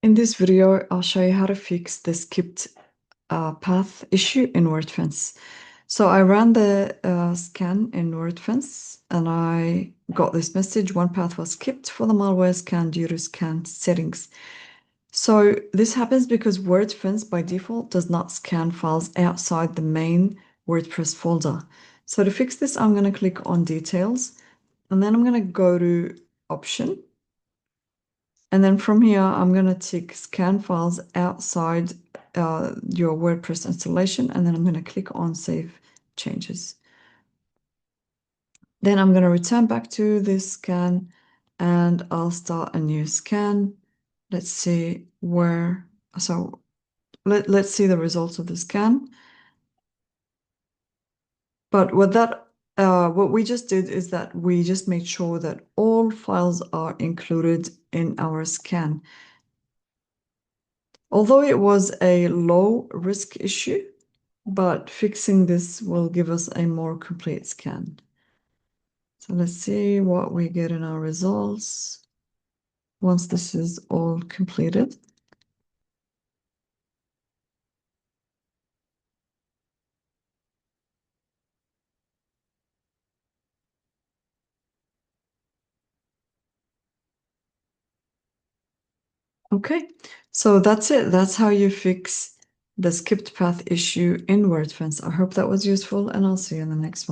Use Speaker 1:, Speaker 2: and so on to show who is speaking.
Speaker 1: In this video, I'll show you how to fix the skipped path issue in Wordfence. So I ran the scan in Wordfence and I got this message, one path was skipped for the malware scan due to scan settings. So this happens because Wordfence by default does not scan files outside the main WordPress folder. So to fix this, I'm going to click on details and then I'm going to go to option. And then from here, I'm going to tick scan files outside your WordPress installation, and then I'm going to click on save changes. Then I'm going to return back to this scan and I'll start a new scan. Let's see where, so let's see the results of the scan. But what we just did is that we just made sure that all files are included in our scan. Although it was a low risk issue, but fixing this will give us a more complete scan. So let's see what we get in our results once this is all completed. Okay, so that's it. That's how you fix the skipped path issue in Wordfence. I hope that was useful and I'll see you in the next one.